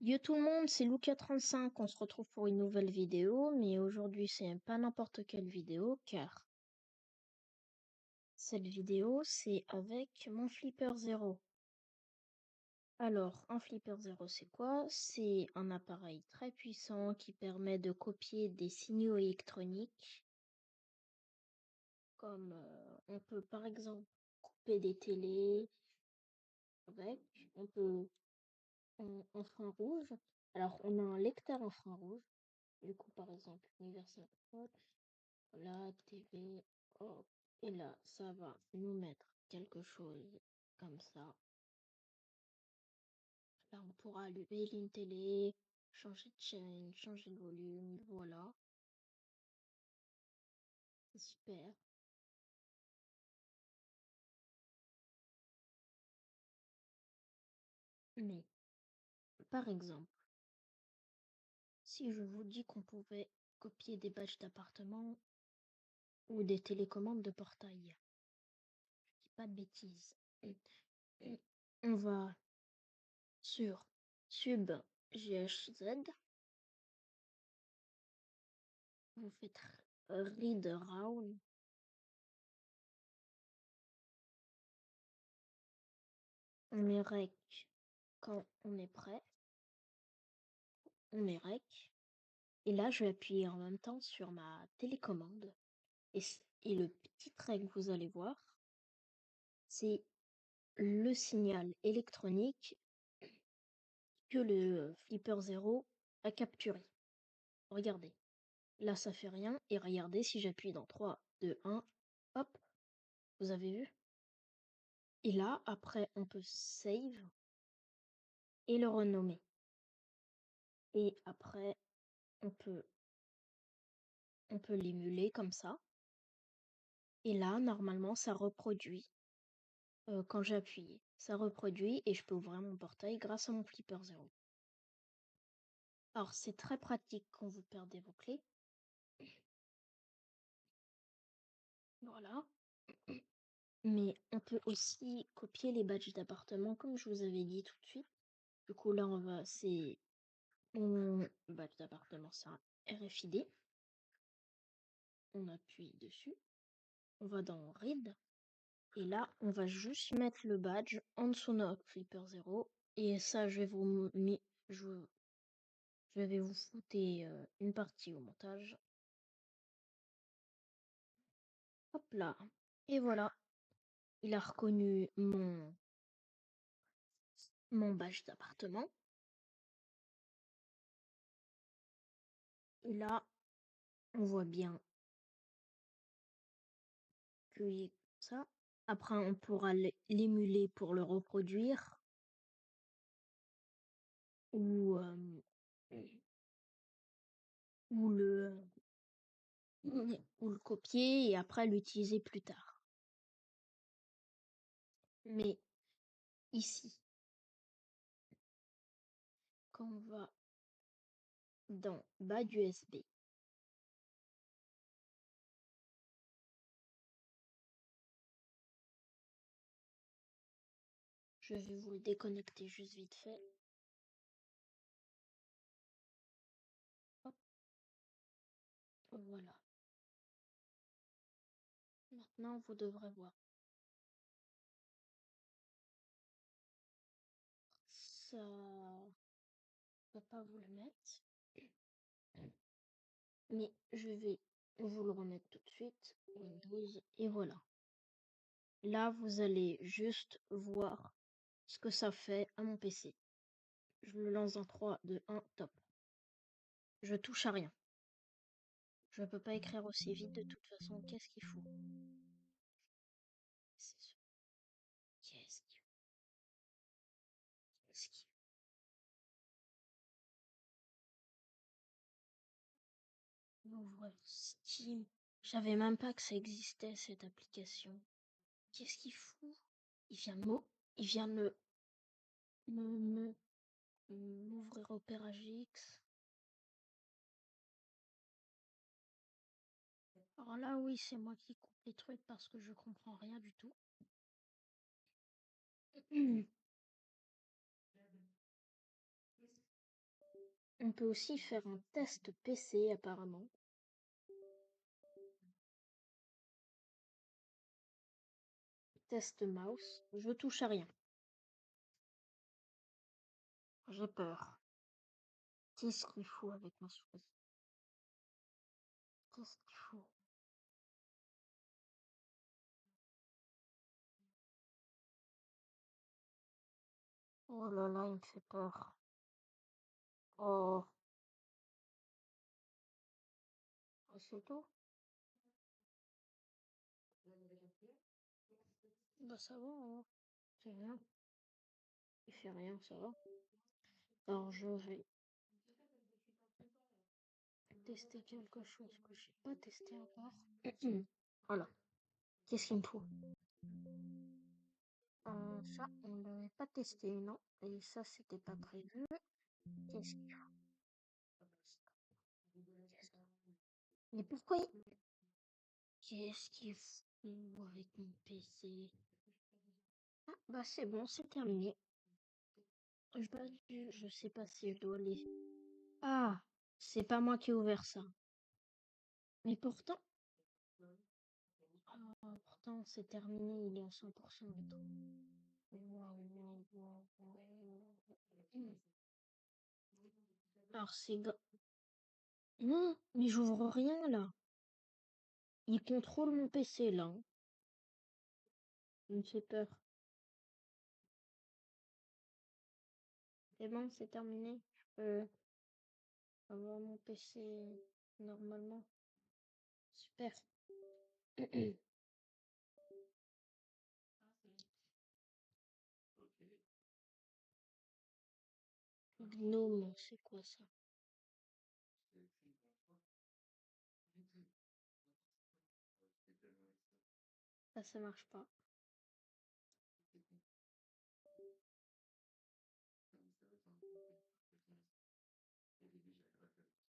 Yo tout le monde, c'est Luca35, on se retrouve pour une nouvelle vidéo, mais aujourd'hui c'est pas n'importe quelle vidéo, car cette vidéo c'est avec mon Flipper Zero. Alors, un Flipper Zero c'est quoi? C'est un appareil très puissant qui permet de copier des signaux électroniques, comme on peut par exemple couper des télés avec, on peut en infrarouge. Alors on a un lecteur infrarouge, du coup par exemple Universal Hot. La TV, hop, et là, ça va nous mettre quelque chose comme ça. Là, on pourra allumer une télé, changer de chaîne, changer de volume, voilà. C'est super. Mais, par exemple, si je vous dis qu'on pouvait copier des badges d'appartement ou des télécommandes de portail, je dis pas de bêtises. On va sur Sub GHZ, vous faites read around. On met rec quand on est prêt. On met rec. Et là, je vais appuyer en même temps sur ma télécommande. Et le petit trait que vous allez voir, c'est le signal électronique que le Flipper Zero a capturé. Regardez. Là, ça fait rien. Et regardez, si j'appuie dans 3, 2, 1, hop, vous avez vu? Et là, après, on peut save et le renommer. Et après, on peut l'émuler comme ça. Et là, normalement, ça reproduit quand j'ai appuyé. Ça reproduit et je peux ouvrir mon portail grâce à mon Flipper Zero. Alors, c'est très pratique quand vous perdez vos clés. Voilà. Mais on peut aussi copier les badges d'appartement comme je vous avais dit tout de suite. Du coup, là, c'est mon badge d'appartement, c'est un RFID. On appuie dessus. On va dans Read. Et là, on va juste mettre le badge en dessous de notre Flipper Zero. Et ça, je vais vous foutre une partie au montage. Hop là. Et voilà. Il a reconnu mon badge d'appartement. Et là, on voit bien qu'il est comme ça. Après, on pourra l'émuler pour le reproduire. Ou, ou le, ou le copier et après l'utiliser plus tard. Mais ici, quand on va dans badge USB, je vais vous le déconnecter juste vite fait. Hop. Voilà. Maintenant, vous devrez voir. Ça ne va pas vous le mettre. Mais je vais vous le remettre tout de suite. Windows, et voilà. Là, vous allez juste voir ce que ça fait à mon PC. Je le lance dans 3, 2, 1, top. Je touche à rien. Je peux pas écrire aussi vite de toute façon. Qu'est-ce qu'il faut? Qu'est-ce qu'il Ouvre Steam. Je savais même pas que ça existait cette application. Qu'est-ce qu'il fout? Il vient m'ouvrir Opera GX. Alors là, oui, c'est moi qui coupe les trucs parce que je comprends rien du tout. On peut aussi faire un test PC apparemment. Test mouse. Je touche à rien. J'ai peur. Qu'est-ce qu'il faut avec ma souris? Qu'est-ce qu'il faut? Oh là là, il me fait peur. Oh, c'est tout? Bah ça va alors. C'est rien. Il fait rien, ça va. Alors je vais tester quelque chose que j'ai pas testé encore. Voilà. Qu'est-ce qu'il me faut? Ça, on l'avait pas testé, non? Et ça, c'était pas prévu. Qu'est-ce qu'il faut? Mais pourquoi qu'est-ce qu'il faut avec mon PC? Ah, bah c'est bon, c'est terminé. Je sais pas si je dois les... Ah, c'est pas moi qui ai ouvert ça. Mais pourtant... pourtant, c'est terminé, il est à 100% le tout. Waouh, waouh, waouh, waouh. Alors non, mais j'ouvre rien là. Il contrôle mon PC là, hein. Il me fait peur. C'est bon, c'est terminé. Je peux avoir mon PC normalement. Super. Gnome, c'est quoi ça? Ça marche pas.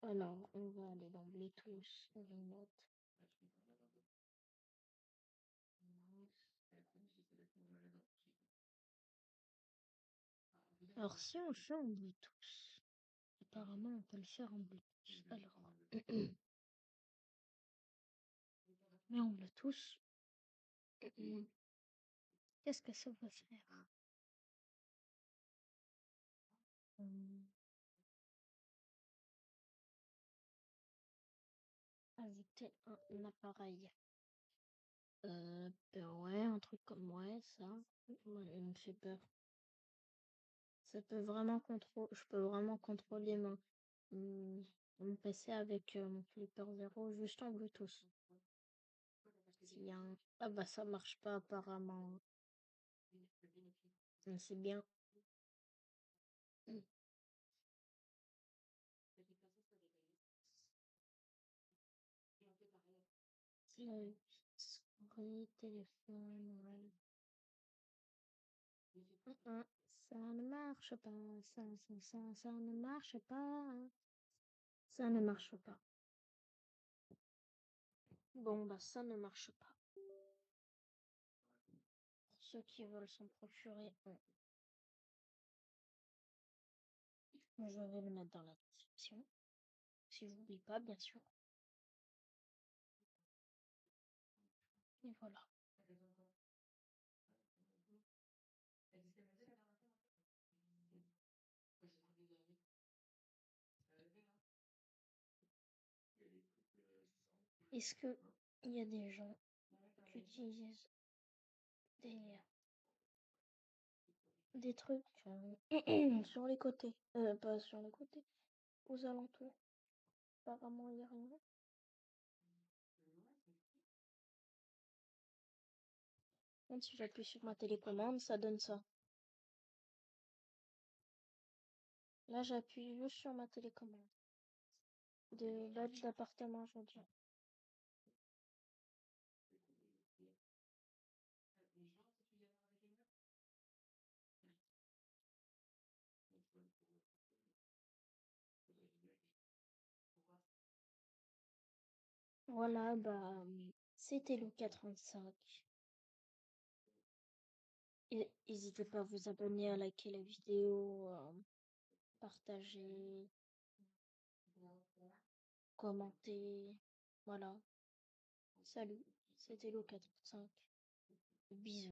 Alors, on va aller dans Bluetooth, remote. Alors, si on le fait en Bluetooth, apparemment, on peut le faire en Bluetooth. Alors, mais en Bluetooth, qu'est-ce que ça va faire? Hum, Ajouter un appareil. Ben ouais, un truc comme ouais, ça. Ouais, il me fait peur. Je peux vraiment contrôler mon, mon PC avec mon Flipper Zero juste en Bluetooth. S'il y a un... Ah bah ça marche pas apparemment. Mais c'est bien. Souris, téléphone, ouais. Ça ne marche pas, ça ne marche pas. Ça ne marche pas. Bon, bah ça ne marche pas. Pour ceux qui veulent s'en procurer, je vais le mettre dans la description. Si j'oublie pas, bien sûr. Et voilà. Est-ce que il y a des gens qui utilisent des, des trucs sur les côtés? Pas sur les côtés, aux alentours. Apparemment, il n'y a rien. Même si j'appuie sur ma télécommande, ça donne ça. Là, j'appuie juste sur ma télécommande. De badge d'appartement, je veux dire. Voilà, bah, c'était Lou45. Et n'hésitez pas à vous abonner, à liker la vidéo, partager. commenter. Voilà. Salut, c'était le 4-5. Bisous.